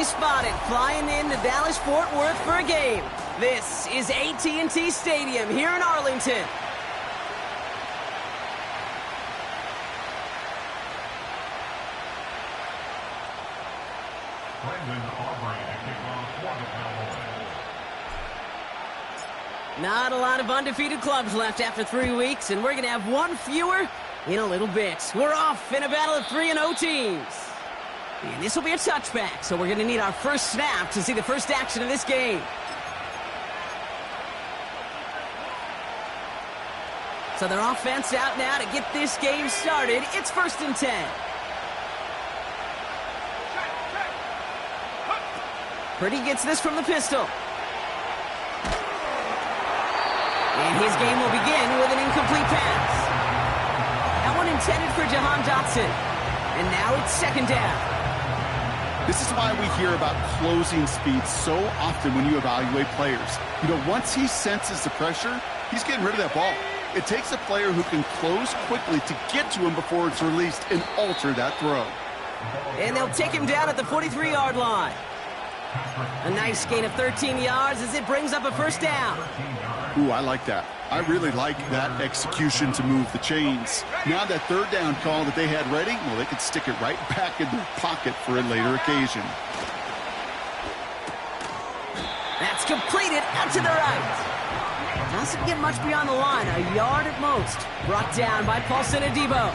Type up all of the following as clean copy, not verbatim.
Perfectly spotted, flying into Dallas-Fort Worth for a game. This is AT&T Stadium here in Arlington. Not a lot of undefeated clubs left after 3 weeks, and we're going to have one fewer in a little bit. We're off in a battle of 3-0 teams. And this will be a touchback, so we're going to need our first snap to see the first action of this game. So their offense out now to get this game started. It's 1st and 10. Purdy gets this from the pistol. And his game will begin with an incomplete pass. That one intended for Jahan Dotson. And now it's 2nd down. This is why we hear about closing speed so often when you evaluate players. You know, once he senses the pressure, he's getting rid of that ball. It takes a player who can close quickly to get to him before it's released and alter that throw. And they'll take him down at the 43-yard line. A nice gain of 13 yards as it brings up a 1st down. Ooh, I like that. I really like that execution to move the chains. Now that 3rd down call that they had ready, well, they could stick it right back in their pocket for a later occasion. That's completed out to the right. Doesn't get much beyond the line, a yard at most. Brought down by Paulson Adebo.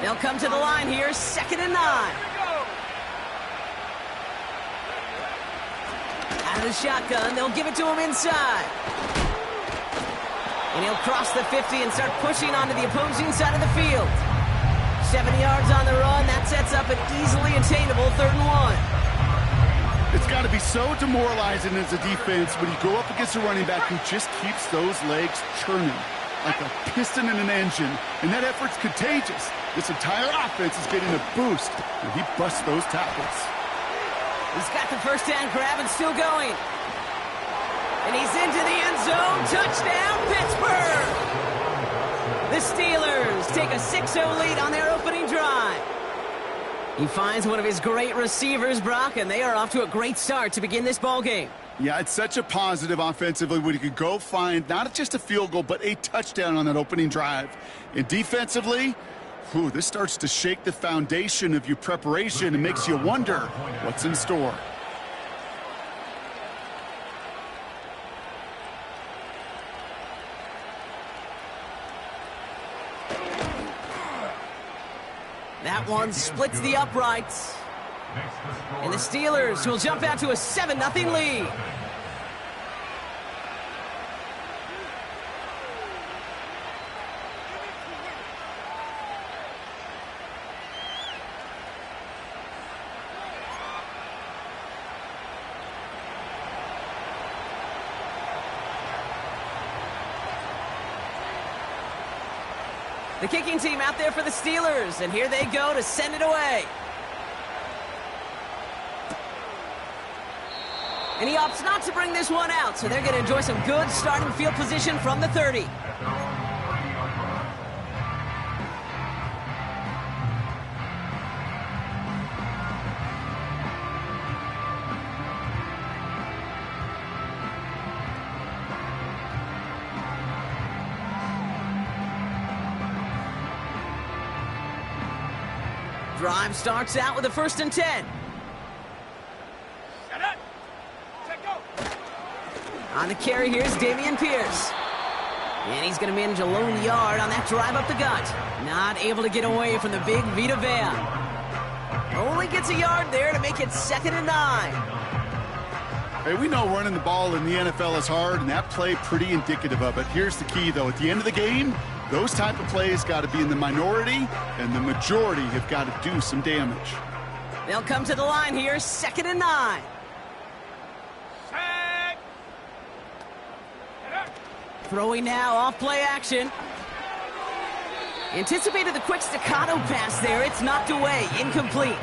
They'll come to the line here, 2nd and 9. Out of the shotgun, they'll give it to him inside. And he'll cross the 50 and start pushing onto the opposing side of the field. 70 yards on the run, that sets up an easily attainable 3rd and 1. It's got to be so demoralizing as a defense when you go up against a running back who just keeps those legs churning like a piston in an engine, and that effort's contagious. This entire offense is getting a boost when he busts those tackles. He's got the 1st down grab and still going. And he's into the end zone. Touchdown, Pittsburgh! The Steelers take a 6-0 lead on their opening drive. He finds one of his great receivers, Brock, and they are off to a great start to begin this ballgame. Yeah, it's such a positive offensively when you could go find not just a field goal, but a touchdown on that opening drive. And defensively, this starts to shake the foundation of your preparation and makes you wonder what's in store. That one splits the uprights. And the Steelers will jump out to a 7-0 lead. The kicking team out there for the Steelers, and here they go to send it away. And he opts not to bring this one out, so they're going to enjoy some good starting field position from the 30. Drive starts out with a 1st and 10. On the carry, here's Dameon Pierce. And he's going to manage a lone yard on that drive up the gut. Not able to get away from the big Vita Vea. Only gets a yard there to make it 2nd and 9. Hey, we know running the ball in the NFL is hard, and that play pretty indicative of it. Here's the key, though. At the end of the game, those type of plays got to be in the minority, and the majority have got to do some damage. They'll come to the line here, 2nd and 9. Throwing now, off play action. Anticipated the quick staccato pass there. It's knocked away, incomplete.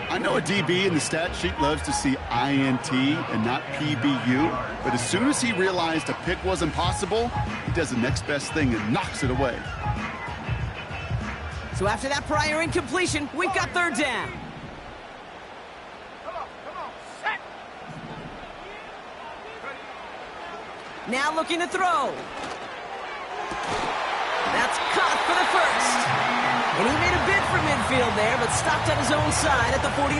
I know a DB in the stat sheet loves to see INT and not PBU, but as soon as he realized a pick wasn't possible, he does the next best thing and knocks it away. So after that prior incompletion, we've got third down. Now looking to throw. That's caught for the first. And he made a bid for midfield there, but stopped on his own side at the 49.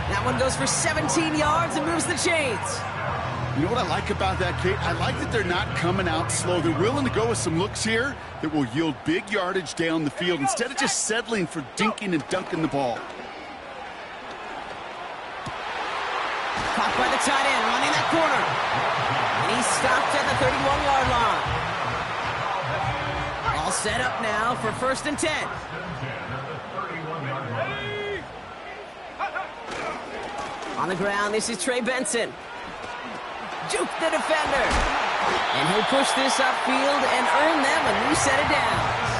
That one goes for 17 yards and moves the chains. You know what I like about that, Kate? I like that they're not coming out slow. They're willing to go with some looks here that will yield big yardage down the field instead of just settling for dinking and dunking the ball. Caught by the tight end, running that corner. And he's stopped at the 31-yard line. All set up now for 1st and 10. On the ground, this is Trey Benson. Juke the defender. And he'll push this upfield and earn them a new set of downs.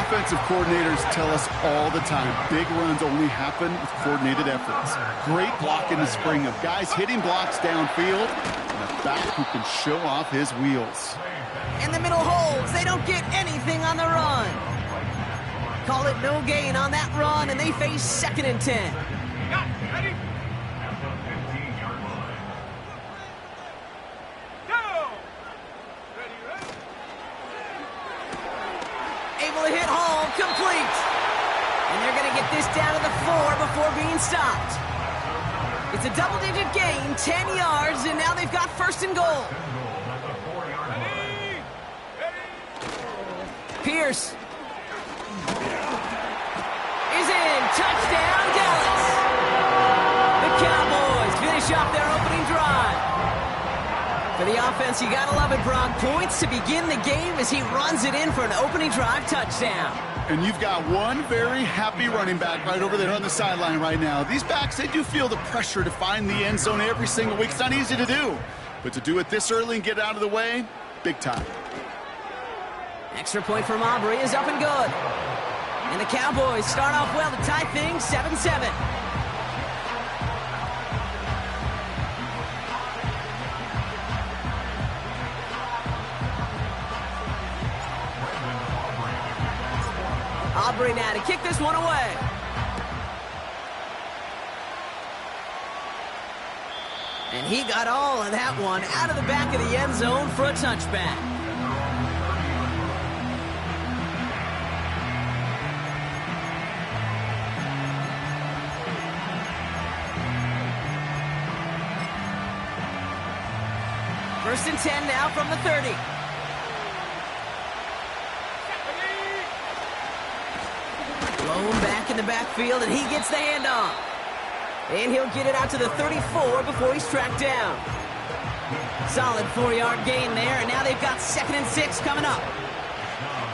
Offensive coordinators tell us all the time, big runs only happen with coordinated efforts. Great block in the spring of guys hitting blocks downfield and a back who can show off his wheels. And the middle holds. They don't get anything on the run. Call it no gain on that run, and they face 2nd and 10. Ready? Able to hit home, complete. And they're going to get this down to the 4 before being stopped. It's a double-digit gain, 10 yards, and now they've got 1st and goal. Pierce is in. Touchdown, Dallas. The Cowboys finish off their opening drive. For the offense, you gotta love it, Brock. Points to begin the game as he runs it in for an opening drive touchdown. And you've got one very happy running back right over there on the sideline right now. These backs, they do feel the pressure to find the end zone every single week. It's not easy to do. But to do it this early and get out of the way, big time. Extra point from Aubrey is up and good. And the Cowboys start off well to tie things 7-7. Aubrey now to kick this one away. And he got all of that one out of the back of the end zone for a touchback. First and 10 now from the 30. Blown back in the backfield, and he gets the handoff. And he'll get it out to the 34 before he's tracked down. Solid 4-yard gain there, and now they've got 2nd and 6 coming up.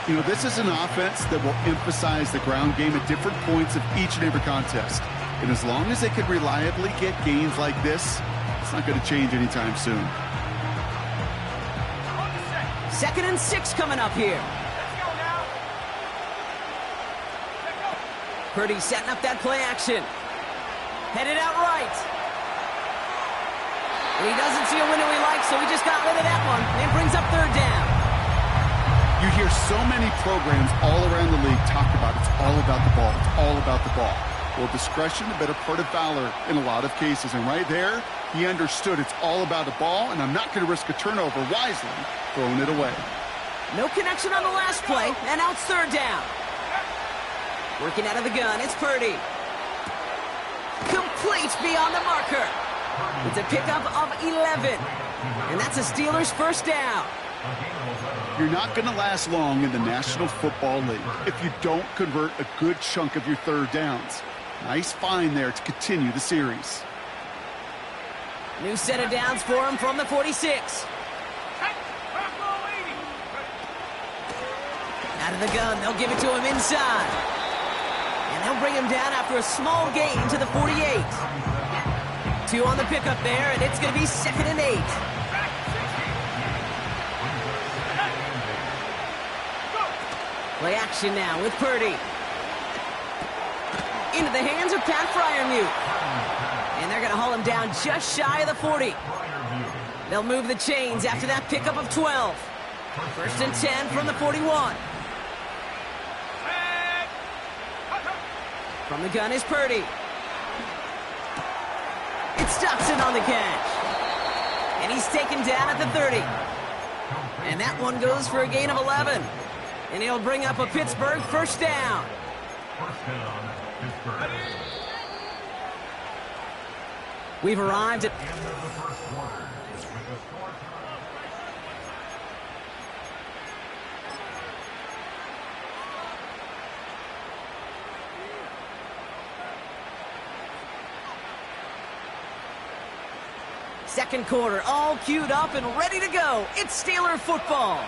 You know, this is an offense that will emphasize the ground game at different points of each and every contest. And as long as they can reliably get gains like this, it's not going to change anytime soon. 2nd and 6 coming up here. Purdy setting up that play action. Headed out right. And he doesn't see a window he likes, so he just got rid of that one. And brings up 3rd down. You hear so many programs all around the league talk about it's all about the ball. It's all about the ball. Well, discretion, the better part of valor in a lot of cases. And right there, he understood it's all about the ball, and I'm not going to risk a turnover wisely, throwing it away. No connection on the last play, and now it's 3rd down. Working out of the gun, it's Purdy. Complete beyond the marker. It's a pickup of 11. And that's a Steelers' 1st down. You're not going to last long in the National Football League if you don't convert a good chunk of your 3rd downs. Nice find there to continue the series. New set of downs for him from the 46. Out of the gun, they'll give it to him inside. And they'll bring him down after a small gain to the 48. 2 on the pickup there, and it's going to be 2nd and 8. Play action now with Purdy. Into the hands of Pat Freiermuth. And they're going to haul him down just shy of the 40. They'll move the chains after that pickup of 12. 1st and 10 from the 41. From the gun is Purdy. It's Stockton on the catch. And he's taken down at the 30. And that one goes for a gain of 11. And he'll bring up a Pittsburgh first down. We've arrived at second quarter, all queued up and ready to go. It's Steeler football.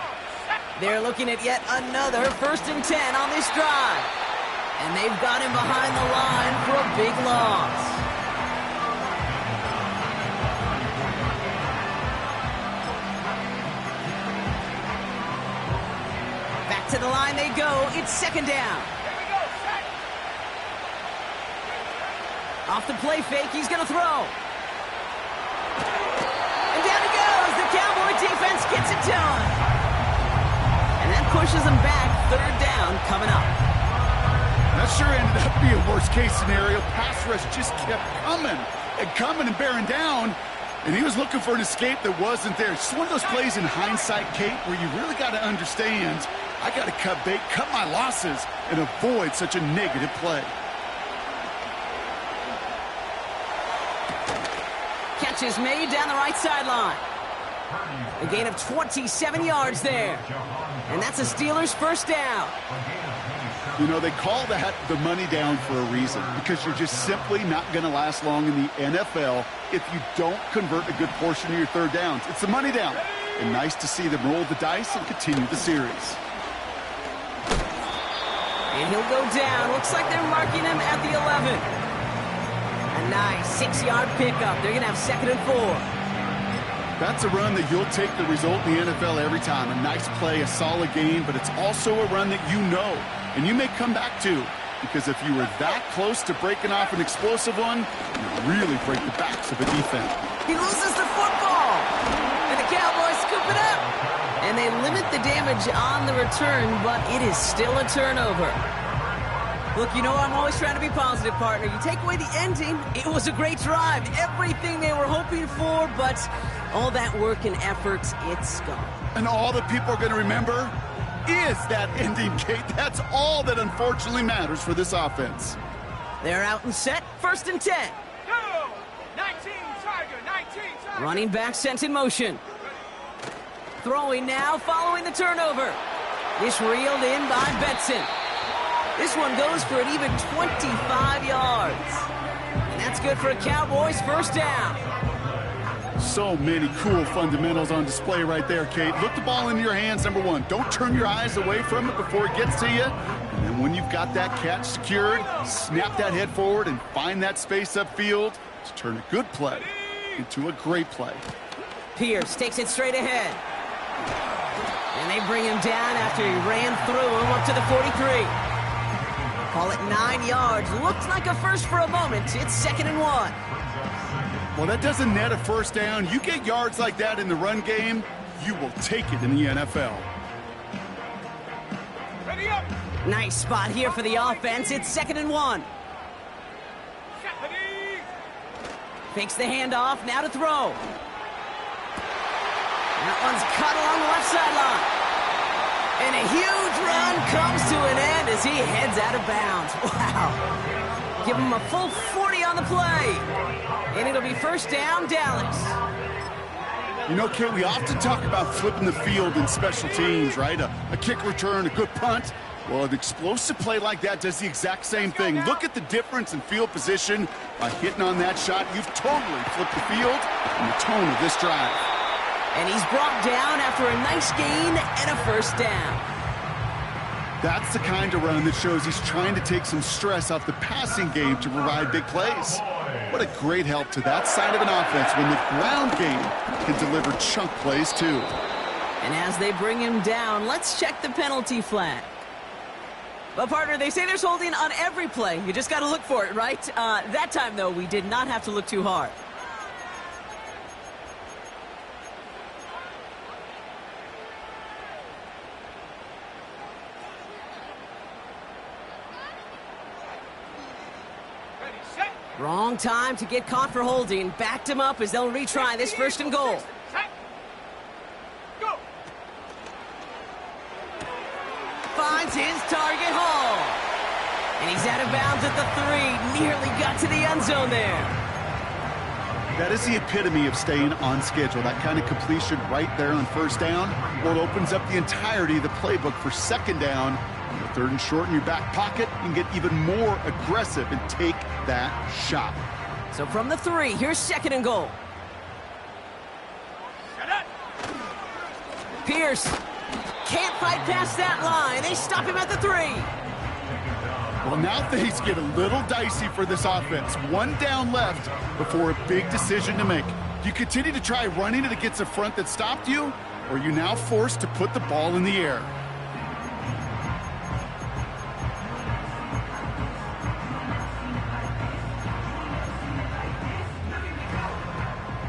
They're looking at yet another 1st and 10 on this drive. And they've got him behind the line for a big loss. Back to the line they go. It's 2nd down. Off the play fake, he's going to throw. And down he goes. The Cowboy defense gets it done. And that pushes them back. 3rd down coming up. That sure ended up being a worst-case scenario. Pass rush just kept coming and bearing down. And he was looking for an escape that wasn't there. It's just one of those plays in hindsight, Kate, where you really got to understand, I got to cut bait, cut my losses, and avoid such a negative play. Catch is made down the right sideline. A gain of 27 yards there. And that's a Steelers first down. You know, they call that the money down for a reason, because you're just simply not going to last long in the NFL if you don't convert a good portion of your 3rd downs. It's the money down. And nice to see them roll the dice and continue the series. And he'll go down. Looks like they're marking him at the 11. A nice 6-yard pickup. They're going to have 2nd and 4. That's a run that you'll take the result in the NFL every time. A nice play, a solid game, but it's also a run that you know and you may come back to, because if you were that close to breaking off an explosive one, you really break the backs of a defense. He loses the football, and the Cowboys scoop it up. And they limit the damage on the return, but it is still a turnover. Look, you know I'm always trying to be positive, partner. You take away the ending, it was a great drive. Everything they were hoping for, but all that work and effort, it's gone. And all that people are going to remember is that ending, Kate. That's all that unfortunately matters for this offense. They're out and set. 1st and 10. Go! 19, Tiger, 19, Tiger. Running back sent in motion. Throwing now following the turnover. This reeled in by Benson. This one goes for an even 25 yards. And that's good for a Cowboys first down. So many cool fundamentals on display right there, Kate. Look the ball into your hands, number one. Don't turn your eyes away from it before it gets to you. And then when you've got that catch secured, snap that head forward and find that space upfield to turn a good play into a great play. Pierce takes it straight ahead. And they bring him down after he ran through him up to the 43. Call it 9 yards. Looked like a first for a moment. It's 2nd and 1. Well, that doesn't net a first down. You get yards like that in the run game, you will take it in the NFL. Ready up! Nice spot here for the offense. It's 2nd and 1. Ready! Fakes the handoff. Now to throw. That one's cut along the left sideline. And a huge run comes to an end as he heads out of bounds. Wow. Give him a full 40 on the play. And it'll be first down, Dallas. You know, Kate, we often talk about flipping the field in special teams, right? A kick return, a good punt. Well, an explosive play like that does the exact same thing. Look at the difference in field position. By hitting on that shot, you've totally flipped the field and the tone of this drive. And he's brought down after a nice gain and a first down. That's the kind of run that shows he's trying to take some stress off the passing game to provide big plays. What a great help to that side of an offense when the ground game can deliver chunk plays too. And as they bring him down, let's check the penalty flag. Well, partner, they say there's holding on every play. You just got to look for it, right? That time, though, we did not have to look too hard. Wrong time to get caught for holding. Backed him up as they'll retry this 1st and goal. Set. Go. Finds his target Hall. And he's out of bounds at the 3. Nearly got to the end zone there. That is the epitome of staying on schedule. That kind of completion right there on 1st down. Well, it opens up the entirety of the playbook for 2nd down. On the 3rd and short in your back pocket, you can get even more aggressive and take that shot. So from the 3, here's 2nd and goal. Set up. Pierce can't fight past that line. They stop him at the 3. Well, now things get a little dicey for this offense. 1 down left before a big decision to make. Do you continue to try running it against a front that stopped you, or are you now forced to put the ball in the air?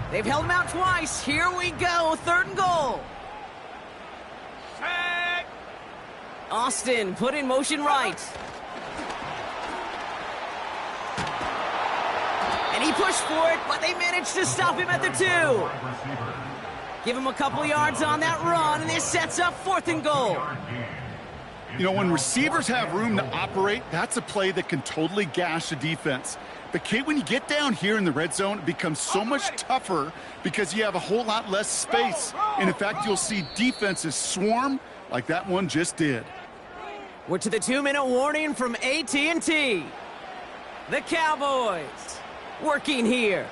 They've held him out twice. Here we go, 3rd and goal. Set. Austin put in motion right. And he pushed for it, but they managed to stop him at the 2. Give him a couple yards on that run, and this sets up 4th and goal. You know, when receivers have room to operate, that's a play that can totally gash a defense. But, Kate, when you get down here in the red zone, it becomes so much tougher because you have a whole lot less space. And, in fact, you'll see defenses swarm like that one just did. We're to the 2-minute warning from AT&T. The Cowboys working here.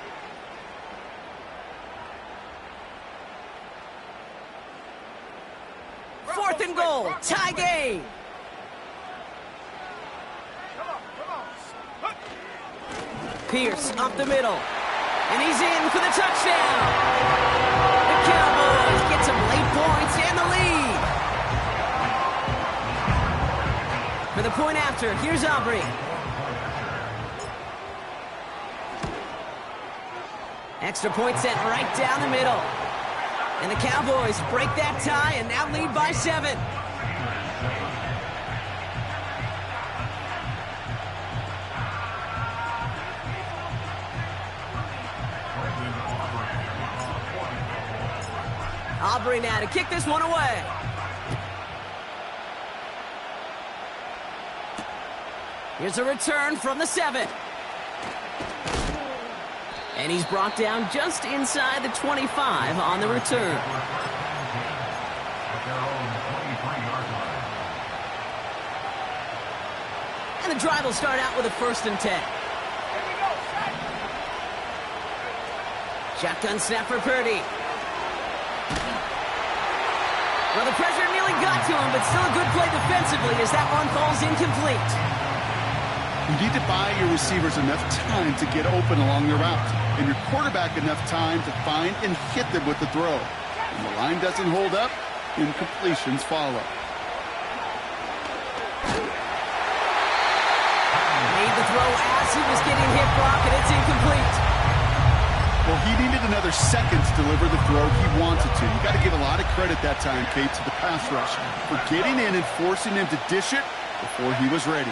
Fourth and goal, tie game. Pierce up the middle, and he's in for the touchdown. The Cowboys get some late points and the lead. For the point after, here's Aubrey. Extra point set right down the middle. And the Cowboys break that tie and now lead by 7. Aubrey now to kick this one away. Here's a return from the 7. And he's brought down just inside the 25 on the return. And the drive will start out with a 1st and 10. Shotgun snap for Purdy. Well, the pressure nearly got to him, but still a good play defensively as that one falls incomplete. You need to buy your receivers enough time to get open along the route, and your quarterback enough time to find and hit them with the throw. When the line doesn't hold up, incompletions follow. Made the throw as he was getting hit, Brock, and it's incomplete. Well, he needed another second to deliver the throw he wanted to. You got to give a lot of credit that time, Kate, to the pass rush for getting in and forcing him to dish it before he was ready.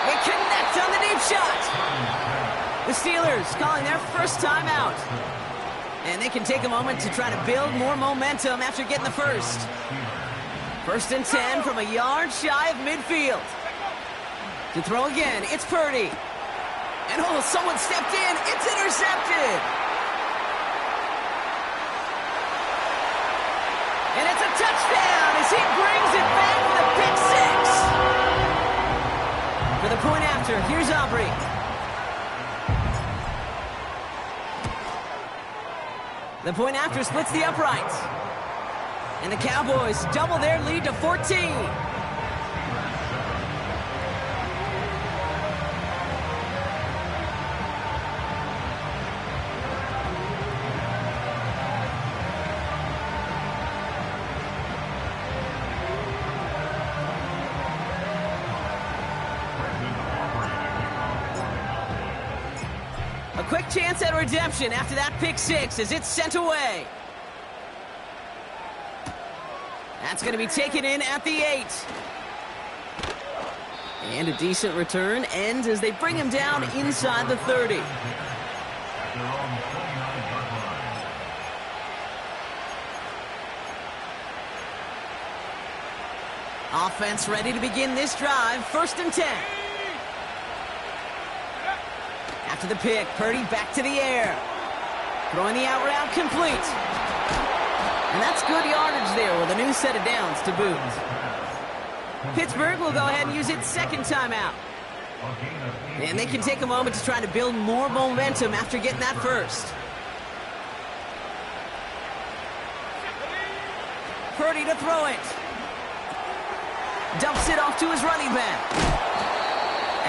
They connect on the deep shot. The Steelers calling their first timeout. And they can take a moment to try to build more momentum after getting the first. 1st and 10 from a yard shy of midfield. To throw again, it's Purdy. And oh, someone stepped in. It's intercepted. And it's a touchdown as he brings it back with a pick 6. For the point after, here's Aubrey. The point after splits the uprights. And the Cowboys double their lead to 14. A quick chance at redemption after that pick 6 as it's sent away. That's going to be taken in at the 8. And a decent return ends as they bring him down inside the 30. Offense ready to begin this drive. 1st and 10. After the pick, Purdy back to the air. Throwing the out route complete. And that's good yardage there with a new set of downs to boot. Pittsburgh will go ahead and use its 2nd timeout. And they can take a moment to try to build more momentum after getting that first. Purdy to throw it. Dumps it off to his running back.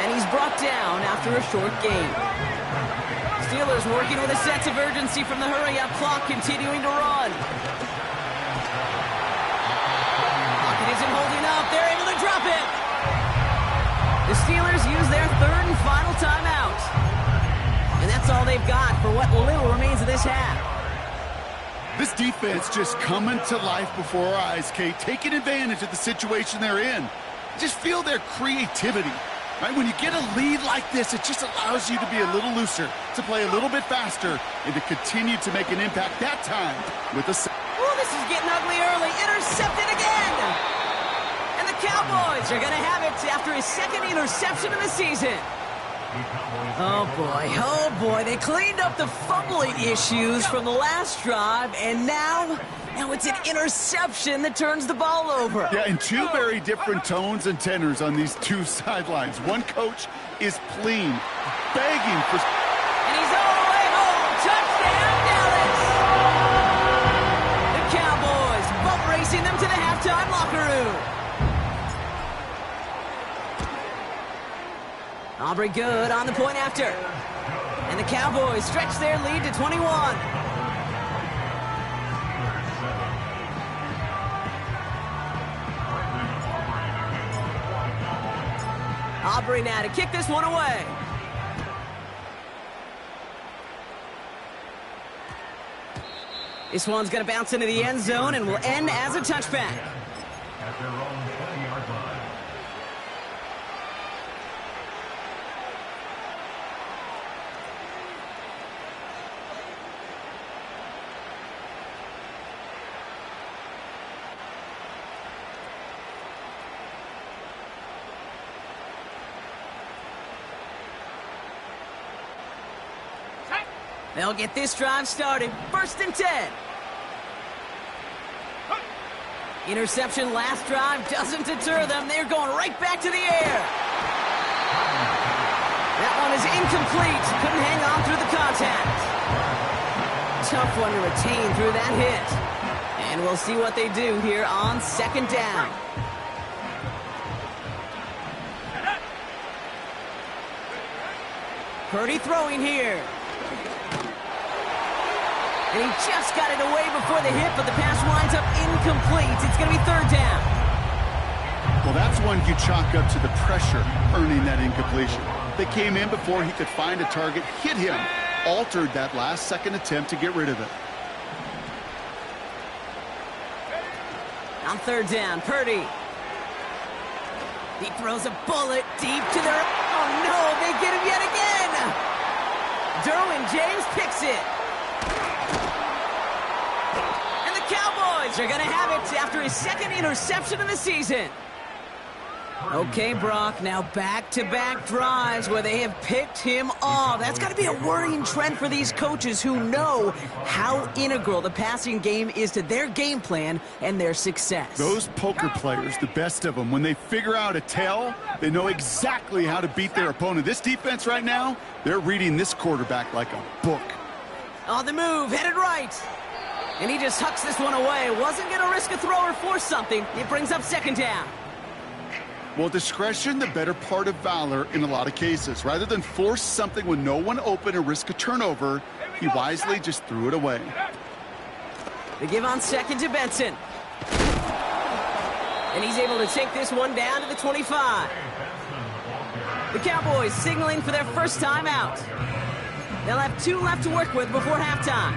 And he's brought down after a short gain. Steelers working with a sense of urgency from the hurry-up clock, continuing to run. Pocket isn't holding up. They're able to drop it. The Steelers use their 3rd and final timeout. And that's all they've got for what little remains of this half. This defense just coming to life before our eyes, Kate, taking advantage of the situation they're in. Just feel their creativity. Right? When you get a lead like this, it just allows you to be a little looser, to play a little bit faster, and to continue to make an impact that time with a... Oh, this is getting ugly early. Intercepted again. And the Cowboys are going to have it after his 2nd interception of the season. Oh boy, they cleaned up the fumbling issues from the last drive, and now it's an interception that turns the ball over. Yeah, and 2 very different tones and tenors on these 2 sidelines. One coach is pleading, begging for... And he's all the way home. Touchdown, Dallas! The Cowboys boat racing them to the halftime locker room. Aubrey good on the point after. And the Cowboys stretch their lead to 21. Aubrey now to kick this one away. This one's going to bounce into the end zone and will end as a touchback. At their own 20-yard line. They'll get this drive started. 1st and 10. Interception last drive doesn't deter them. They're going right back to the air. That one is incomplete. Couldn't hang on through the contact. Tough one to retain through that hit. And we'll see what they do here on 2nd down. Purdy throwing here. And he just got it away before the hit, but the pass winds up incomplete. It's going to be 3rd down. Well, that's one you chalk up to the pressure earning that incompletion. They came in before he could find a target, hit him, altered that last-second attempt to get rid of it. On 3rd down, Purdy. He throws a bullet deep to their... Oh, no, they get him yet again. Derwin James picks it. Cowboys are going to have it after his 2nd interception of the season. Okay, Brock, now back-to-back drives where they have picked him off. That's got to be a worrying trend for these coaches who know how integral the passing game is to their game plan and their success. Those poker players, the best of them, when they figure out a tell, they know exactly how to beat their opponent. This defense right now, they're reading this quarterback like a book. On the move, headed right. And he just hucks this one away. Wasn't going to risk a throw or force something. It brings up 2nd down. Well, discretion, the better part of valor in a lot of cases. Rather than force something with no one open and risk a turnover, he wisely just threw it away. They give on 2nd to Benson. And he's able to take this one down to the 25. The Cowboys signaling for their 1st time out. They'll have 2 left to work with before halftime.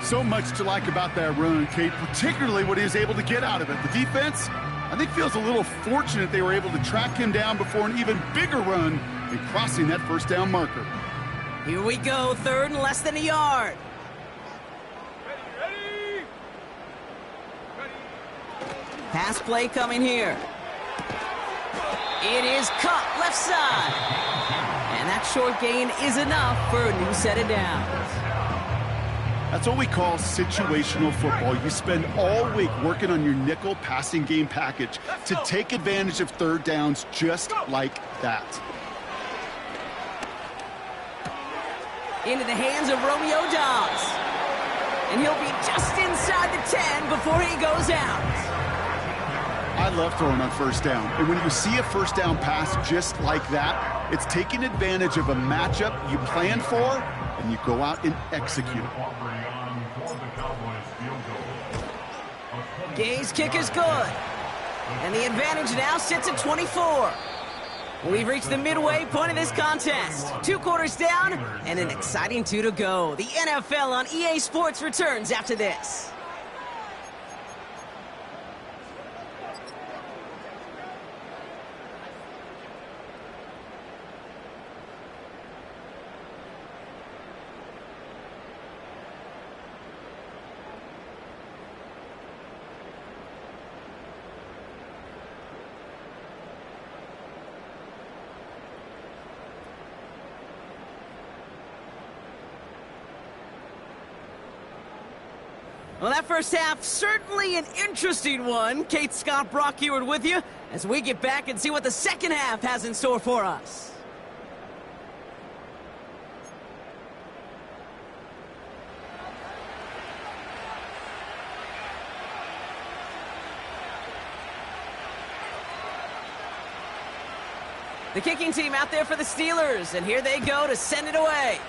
So much to like about that run, Kate, particularly what he was able to get out of it. The defense, I think feels a little fortunate they were able to track him down before an even bigger run in crossing that first down marker. Here we go, 3rd and less than a yard. Ready. Pass play coming here. It is cut left side. And that short gain is enough for a new set of downs. That's what we call situational football. You spend all week working on your nickel passing game package to take advantage of 3rd downs just like that. Into the hands of Romeo Dobbs. And he'll be just inside the 10 before he goes out. I love throwing on 1st down. And when you see a 1st down pass just like that, it's taking advantage of a matchup you planned for, and you go out and execute. Gay's kick is good. And the advantage now sits at 24. We've reached the midway point of this contest. 2 quarters down and an exciting 2 to go. The NFL on EA Sports returns after this. Well, that first half, certainly an interesting one. Kate, Scott, Brock Ewart with you as we get back and see what the second half has in store for us. The kicking team out there for the Steelers, and here they go to send it away.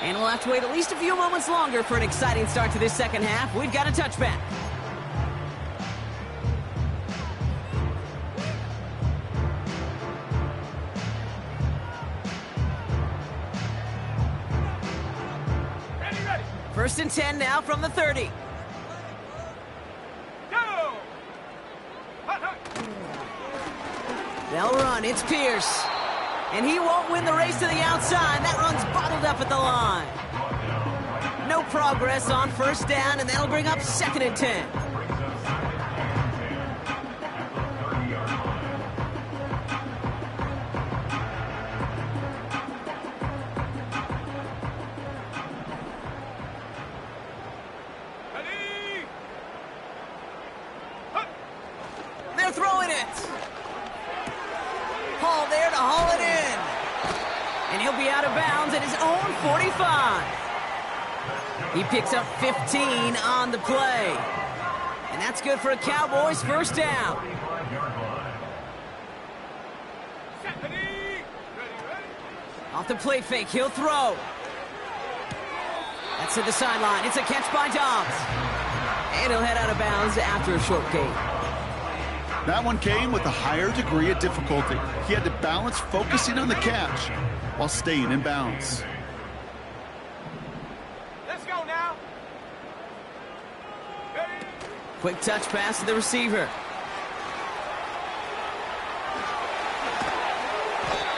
And we'll have to wait at least a few moments longer for an exciting start to this second half. We've got a touchback. Ready. 1st and 10 now from the 30. Go. Hut. They'll run. It's Pierce. And he won't win the race to the outside. That run's bottled up at the line. No progress on 1st down, and that'll bring up 2nd and 10. Ready. They're throwing it. Hall there to haul it in. And he'll be out of bounds at his own 45. He picks up 15 on the play. And that's good for a Cowboys 1st down. Ready. Off the play fake, he'll throw. That's to the sideline. It's a catch by Dobbs. And he'll head out of bounds after a short gain. That one came with a higher degree of difficulty. He had to balance focusing on the catch while staying in bounds. Let's go now. Ready. Quick touch pass to the receiver.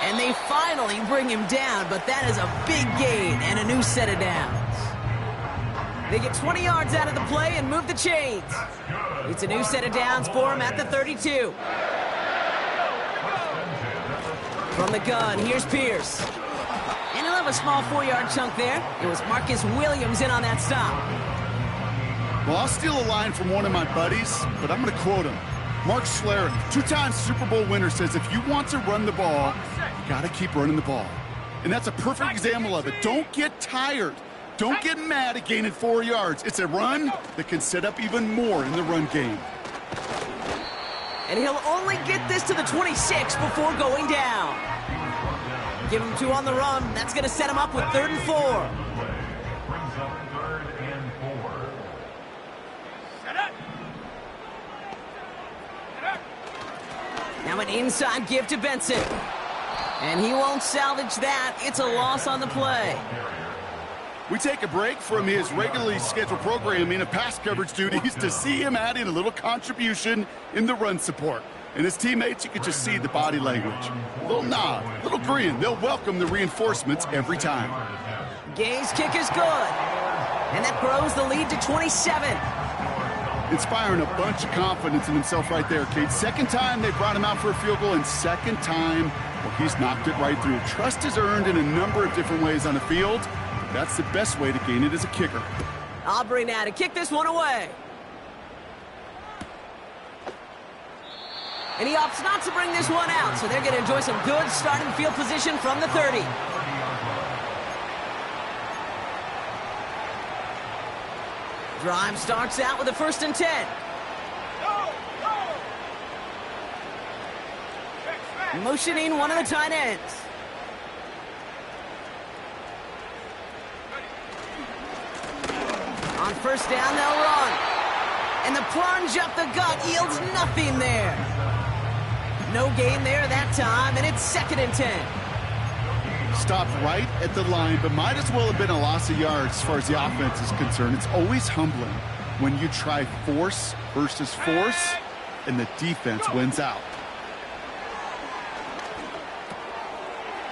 And they finally bring him down, but that is a big gain and a new set of downs. They get 20 yards out of the play and move the chains. It's a new set of downs for him at the 32. From the gun, here's Pierce. And he'll have a small 4-yard chunk there. It was Marcus Williams in on that stop. Well, I'll steal a line from one of my buddies, but I'm going to quote him. Mark Schlereth, 2-time Super Bowl winner, says if you want to run the ball, you got to keep running the ball. And that's a perfect example of it. Don't get tired. Don't get mad at gaining 4 yards. It's a run that can set up even more in the run game. And he'll only get this to the 26 before going down. Give him 2 on the run. That's going to set him up with 3rd and 4. Brings up 3rd and 4. Set up. Now an inside give to Benson. And he won't salvage that. It's a loss on the play. We take a break from his regularly scheduled programming of pass coverage duties to see him adding a little contribution in the run support. And his teammates, you can just see the body language. A little nod, a little grin. They'll welcome the reinforcements every time. Gay's kick is good. And that grows the lead to 27. Inspiring a bunch of confidence in himself right there, Kate. Second time they brought him out for a field goal, and second time, well, he's knocked it right through. Trust is earned in a number of different ways on the field. That's the best way to gain it as a kicker. Aubrey now to kick this one away. And he opts not to bring this one out, so they're going to enjoy some good starting field position from the 30. Drive starts out with a 1st and 10. Motioning one of the tight ends. On 1st down, they'll run. And the plunge up the gut yields nothing there. No gain there that time, and it's 2nd and 10. Stopped right at the line, but might as well have been a loss of yards as far as the offense is concerned. It's always humbling when you try force versus force, and the defense wins out.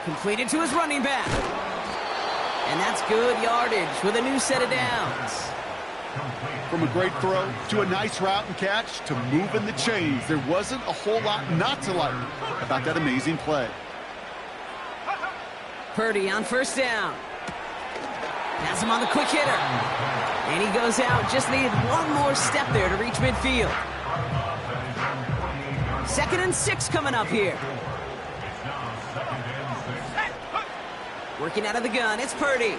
Completed to his running back. And that's good yardage with a new set of downs. From a great throw to a nice route and catch to moving the chains, there wasn't a whole lot not to like about that amazing play. Purdy on 1st down. Has him on the quick hitter. And he goes out. Just needed one more step there to reach midfield. 2nd and 6 coming up here. Working out of the gun, it's Purdy.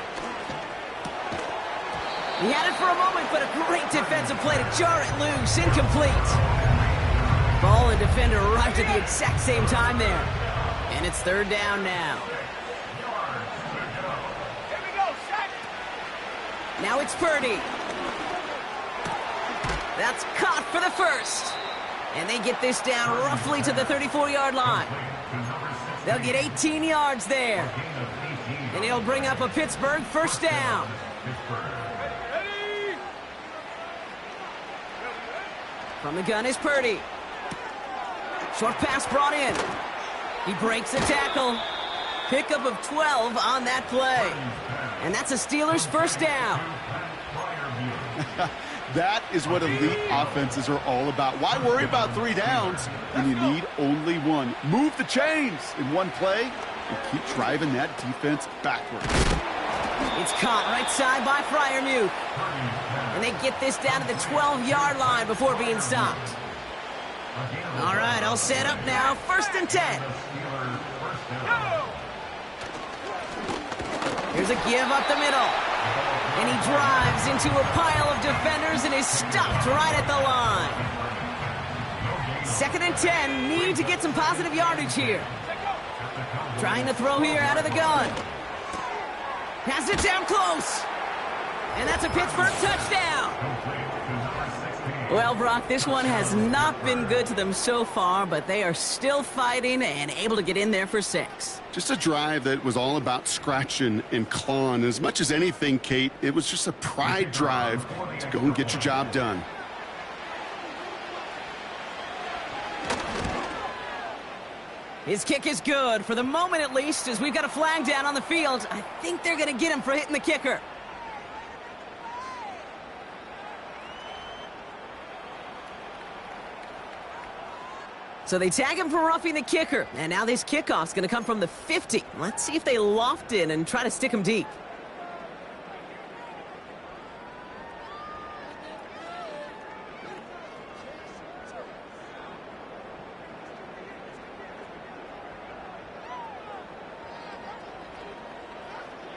He had it for a moment, but a great defensive play to jar it loose. Incomplete. Ball and defender arrived at the exact same time there. And it's 3rd down now. Now it's Purdy. That's caught for the 1st. And they get this down roughly to the 34-yard line. They'll get 18 yards there. And he'll bring up a Pittsburgh 1st down. From the gun is Purdy. Short pass brought in. He breaks the tackle. Pickup of 12 on that play. And that's a Steelers 1st down. That is what elite offenses are all about. Why worry about 3 downs when you need only one? Move the chains in one play and keep driving that defense backwards. It's caught right side by Freiermuth. And they get this down to the 12-yard line before being stopped. All right, all set up now. 1st and 10. Here's a give up the middle. And he drives into a pile of defenders and is stopped right at the line. 2nd and 10. Need to get some positive yardage here. Trying to throw here out of the gun. Has it down close. And that's a Pittsburgh touchdown. Well, Brock, this one has not been good to them so far, but they are still fighting and able to get in there for 6. Just a drive that was all about scratching and clawing. As much as anything, Kate, it was just a pride drive to go and get your job done. His kick is good, for the moment at least, as we've got a flag down on the field. I think they're going to get him for hitting the kicker. So they tag him for roughing the kicker. And now this kickoff's going to come from the 50. Let's see if they loft in and try to stick him deep.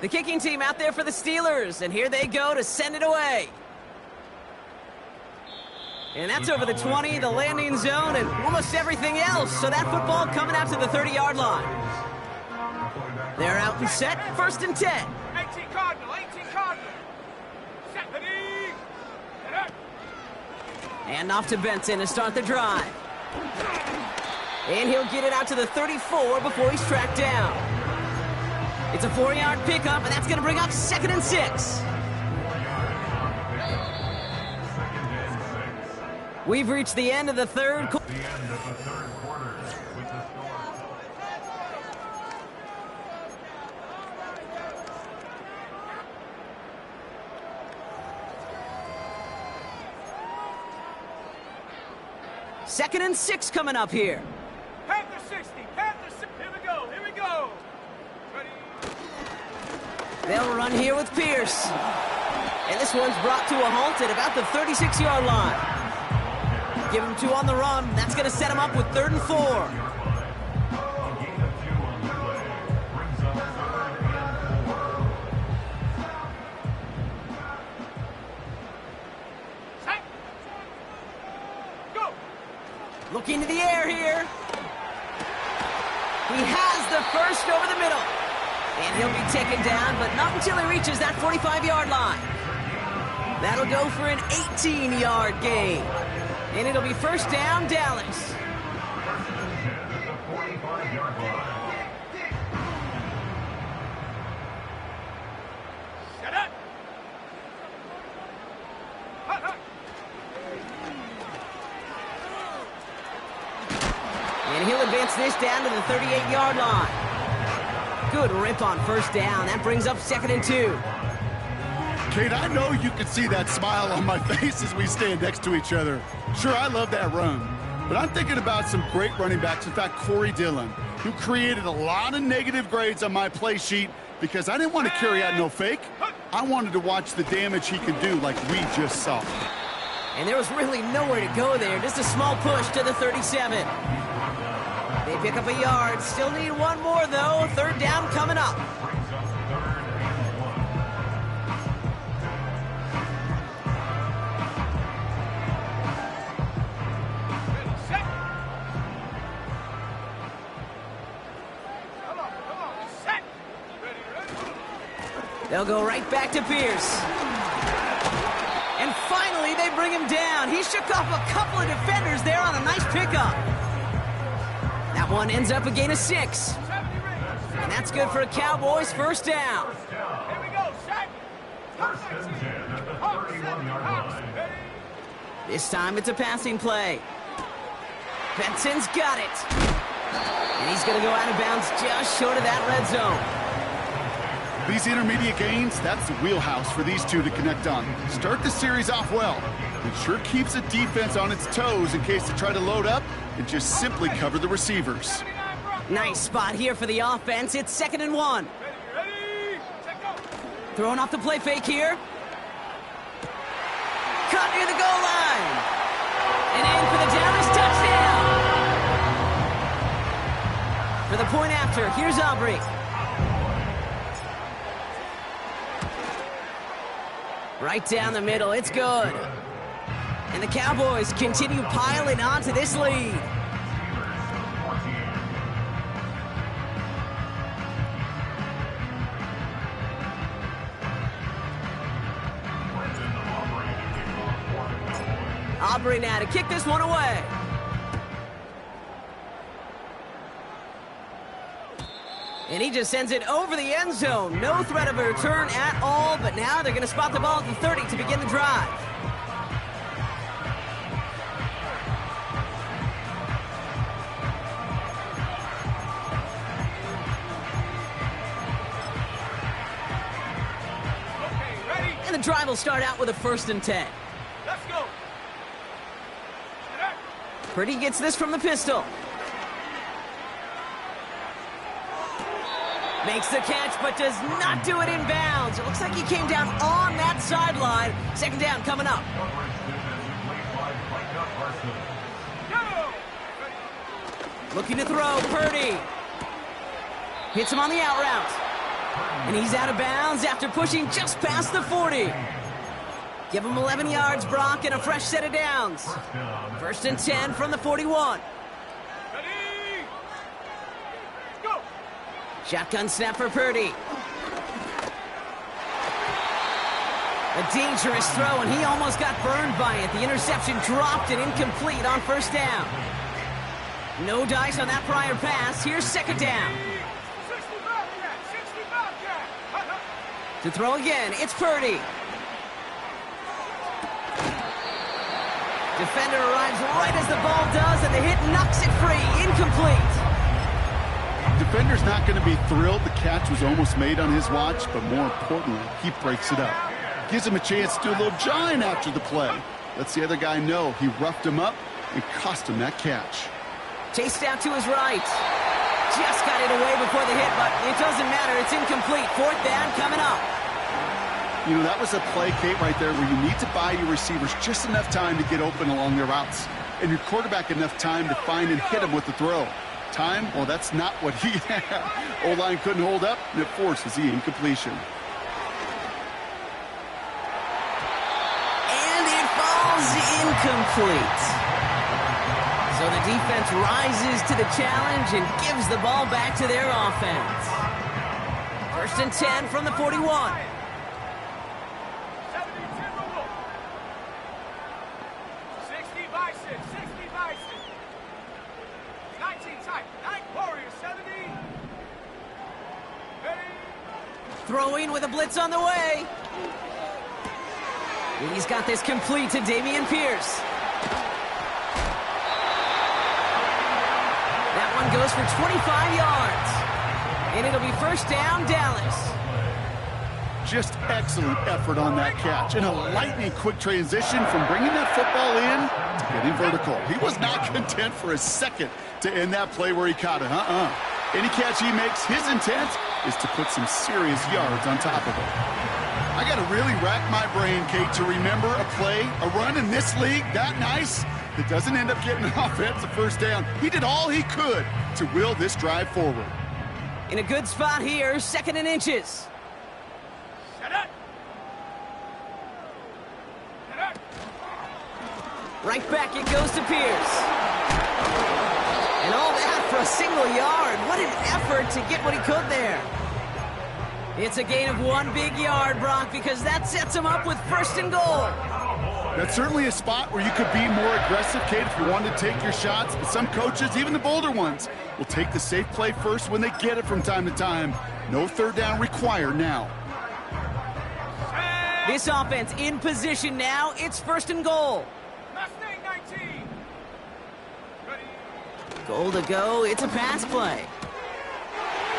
The kicking team out there for the Steelers. And here they go to send it away. And that's over the 20, the landing zone, and almost everything else. So that football coming out to the 30-yard line. They're out and set, 1st and 10. 18 Cardinal, 18 Cardinal. Set the knee. And off to Benson to start the drive. And he'll get it out to the 34 before he's tracked down. It's a 4-yard pickup, and that's going to bring up 2nd and 6. We've reached the end of the third quarter. The end of the third quarter with the score. Second and 6 coming up here. Panther 60, Panther 60. Here we go, here we go. Ready? They'll run here with Pierce. And this one's brought to a halt at about the 36-yard line. Give him 2 on the run. That's going to set him up with 3rd and 4. A gain of 2 on the play brings up 3rd and 4. Set. Go. Looking to the air here. He has the first over the middle. And he'll be taken down, but not until he reaches that 45-yard line. That'll go for an 18-yard gain. And it'll be first down, Dallas. First and 10 at the 45-yard line. Set up. Hut, hut. And he'll advance this down to the 38-yard line. Good rip on first down. That brings up 2nd and 2. Kate, I know you can see that smile on my face as we stand next to each other. Sure, I love that run, but I'm thinking about some great running backs. In fact, Corey Dillon, who created a lot of negative grades on my play sheet because I didn't want to carry out no fake. I wanted to watch the damage he could do like we just saw. And there was really nowhere to go there. Just a small push to the 37. They pick up a yard. Still need 1 more, though. 3rd down coming up. Brings up 3rd and 1. Ready, set. Come on, set. Ready, ready. They'll go right back to Pierce. And finally, they bring him down. He shook off a couple of defenders there on a nice pickup. That one ends up a gain of 6. 70 rings. And that's good for a Cowboys first down. Here we go, set. First and 10 at the 31-yard line. Ready. This time it's a passing play. Benson's got it. And he's going to go out of bounds just short of that red zone. These intermediate gains, that's the wheelhouse for these two to connect on. Start the series off well. It sure keeps the defense on its toes in case they try to load up and just simply cover the receivers. Nice spot here for the offense. It's 2nd and 1. Ready, set, go. Throwing off the play fake here. Caught near the goal line. And in for the Dallas touchdown. For the point after, here's Aubrey. Right down the middle, it's good. And the Cowboys continue piling onto this lead. Aubrey now to kick this one away. And he just sends it over the end zone. No threat of a return at all, but now they're going to spot the ball at the 30 to begin the drive. Okay, ready. And the drive will start out with a 1st and 10. Let's go. Set up. Purdy gets this from the pistol. Makes the catch, but does not do it in bounds. It looks like he came down on that sideline. 2nd down coming up. Go. Looking to throw, Purdy. Hits him on the out route. And he's out of bounds after pushing just past the 40. Give him 11 yards, Brock, and a fresh set of downs. 1st and 10 from the 41. Ready. Go. Shotgun snap for Purdy. A dangerous throw, and he almost got burned by it. The interception dropped and incomplete on 1st down. No dice on that prior pass. Here's 2nd down. 65, yeah, 65. To throw again, it's Purdy. Defender arrives right as the ball does, and the hit knocks it free. Incomplete. Defender's not going to be thrilled the catch was almost made on his watch, but more importantly, he breaks it up. Gives him a chance to do a little jawing after the play. Lets the other guy know he roughed him up and cost him that catch. Chased out to his right. Just got it away before the hit, but it doesn't matter. It's incomplete. Fourth down coming up. You know, that was a play, Kate, right there where you need to buy your receivers just enough time to get open along their routes, and your quarterback enough time to find and hit them with the throw. Time, well, that's not what he had. O-line couldn't hold up, and it forces the incompletion. And it falls incomplete. So the defense rises to the challenge and gives the ball back to their offense. 1st and 10 from the 41. 60 by 6, 60 by 6. 19 tight, 9 Warriors, 70. Ready? Throwing with a blitz on the way. And he's got this complete to Dameon Pierce. That one goes for 25 yards. And it'll be 1st down, Dallas. Just excellent effort on that catch, and a lightning quick transition from bringing that football in to getting vertical. He was not content for a second to end that play where he caught it. Any catch he makes, his intent is to put some serious yards on top of it. I got to really rack my brain, Kate, to remember a play, a run in this league that nice that doesn't end up getting an offensive 1st down. He did all he could to will this drive forward. In a good spot here, 2nd and inches. Set up. Set up. Right back it goes to Pierce. And all that for a single yard. What an effort to get what he could there. It's a gain of 1 big yard, Brock, because that sets him up with 1st and goal. That's certainly a spot where you could be more aggressive, Kate, if you wanted to take your shots. But some coaches, even the bolder ones, will take the safe play first when they get it from time to time. No 3rd down required now. This offense in position now. It's 1st and goal. Mustang 19. Ready? Goal to go. It's a pass play.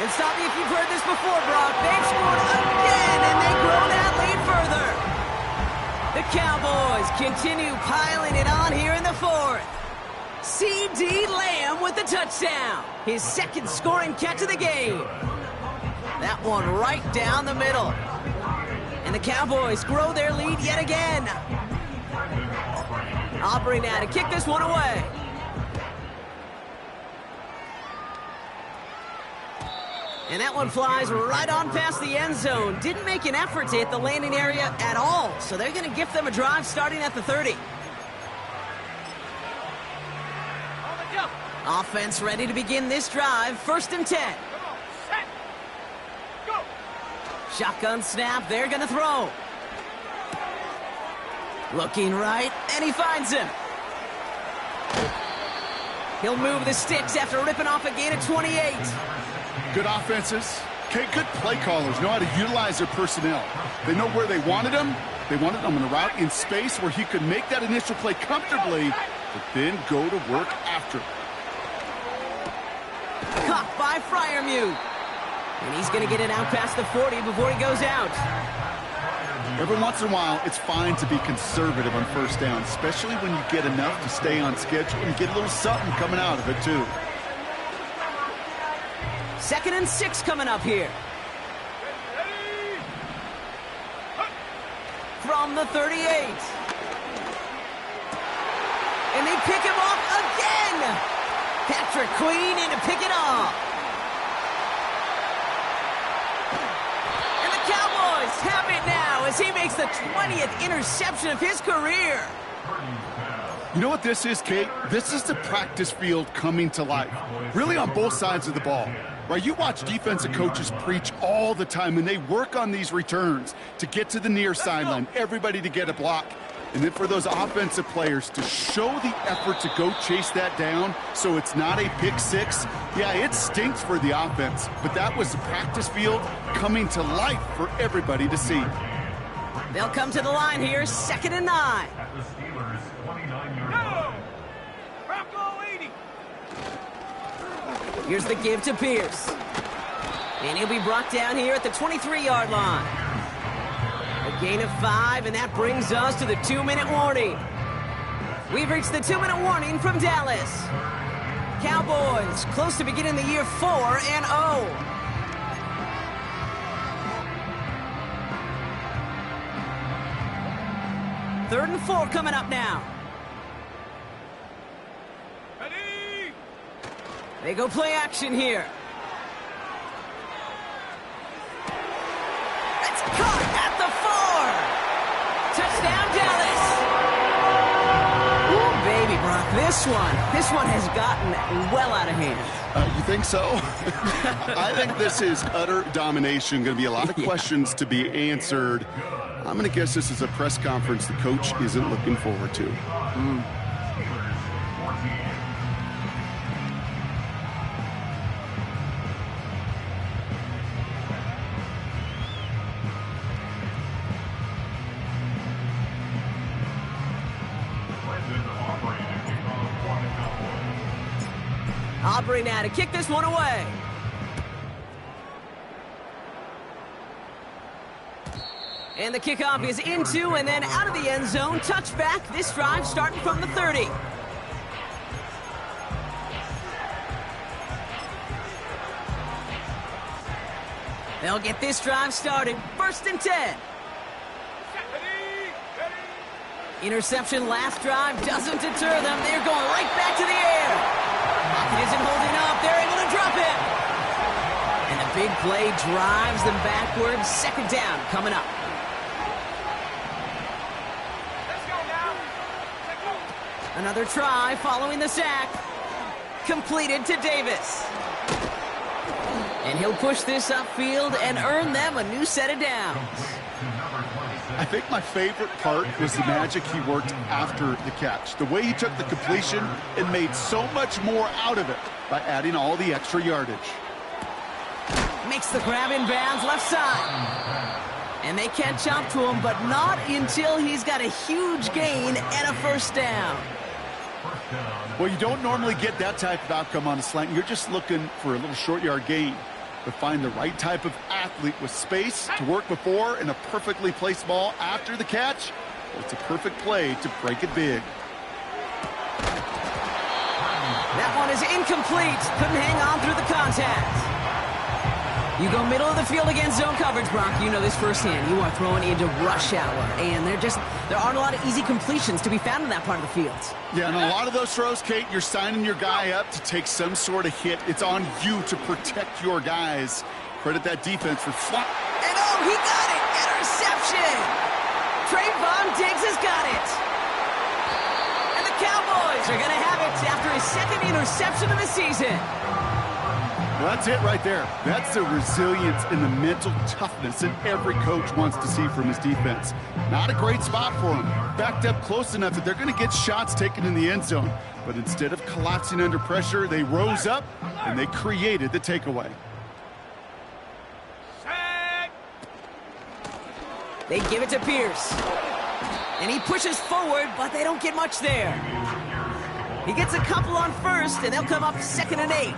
And stop me if you've heard this before, Brock. They've scored again, and they grow that lead further. The Cowboys continue piling it on here in the 4th. C.D. Lamb with the touchdown. His 2nd scoring catch of the game. That one right down the middle. And the Cowboys grow their lead yet again. Aubrey now to kick this one away. And that one flies right on past the end zone. Didn't make an effort to hit the landing area at all. So they're going to gift them a drive starting at the 30. On the jump. Offense ready to begin this drive. 1st and 10. Come on. Set. Go. Shotgun snap. They're going to throw. Looking right, and he finds him. He'll move the sticks after ripping off a gain of 28. Good offenses. Okay, good play callers know how to utilize their personnel. They know where they wanted him. They wanted him on a route in space where he could make that initial play comfortably, but then go to work after. Caught by Freiermuth. And he's going to get it out past the 40 before he goes out. Every once in a while, it's fine to be conservative on 1st down, especially when you get enough to stay on schedule and get a little something coming out of it, too. 2nd and 6 coming up here. From the 38. And they pick him off again. Patrick Queen in to pick it off. And the Cowboys have it now as he makes the 20th interception of his career. You know what this is, Kate? This is the practice field coming to life. Really on both sides of the ball. Right, you watch defensive coaches preach all the time, and they work on these returns to get to the near sideline, everybody to get a block. And then for those offensive players to show the effort to go chase that down so it's not a pick six, yeah, it stinks for the offense, but that was the practice field coming to life for everybody to see. They'll come to the line here, 2nd and 9. At the Steelers' 29-yard line. Bronco 80. Here's the give to Pierce. And he'll be brought down here at the 23-yard line. A gain of 5, and that brings us to the 2-minute warning. We've reached the 2-minute warning from Dallas. Cowboys close to beginning the year 4-0. Third and 4 coming up now. Ready? They go play action here. It's caught at the 4. Touchdown, Dallas. Ooh, baby, Brock. This one has gotten well out of hand. You think so? I think this is utter domination. Going to be a lot of questions to be answered. I'm going to guess this is a press conference the coach isn't looking forward to. Aubrey now to kick this one away. And the kickoff is into and then out of the end zone. Touchback. This drive starting from the 30. They'll get this drive started. 1st and 10. Ready? Ready? Interception last drive doesn't deter them. They're going right back to the air. Pocket isn't holding up. They're able to drop it. And the big play drives them backwards. 2nd down coming up. Another try following the sack. Completed to Davis. And he'll push this upfield and earn them a new set of downs. I think my favorite part was the magic he worked after the catch. The way he took the completion and made so much more out of it by adding all the extra yardage. Makes the grab in bounds left side. And they catch up to him, but not until he's got a huge gain and a 1st down. Well, you don't normally get that type of outcome on a slant. You're just looking for a little short yard gain. But find the right type of athlete with space to work before and a perfectly placed ball after the catch. Well, it's a perfect play to break it big. That one is incomplete. Couldn't hang on through the contact. You go middle of the field against zone coverage, Brock. You know this firsthand. You are throwing into rush hour, and there aren't a lot of easy completions to be found in that part of the field. Yeah, and a lot of those throws, Kate, you're signing your guy up to take some sort of hit. It's on you to protect your guys. Credit that defense for flat. And oh, he got it! Interception! Trayvon Diggs has got it! And the Cowboys are going to have it after his 2nd interception of the season. Well, that's it right there. That's the resilience and the mental toughness that every coach wants to see from his defense. Not a great spot for him. Backed up close enough that they're going to get shots taken in the end zone. But instead of collapsing under pressure, they rose up and they created the takeaway. Set. They give it to Pierce. And he pushes forward, but they don't get much there. He gets a couple on 1st, and they'll come up 2nd and 8.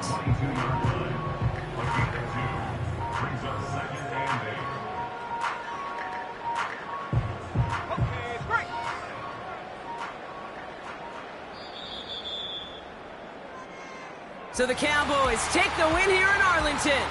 So the Cowboys take the win here in Arlington.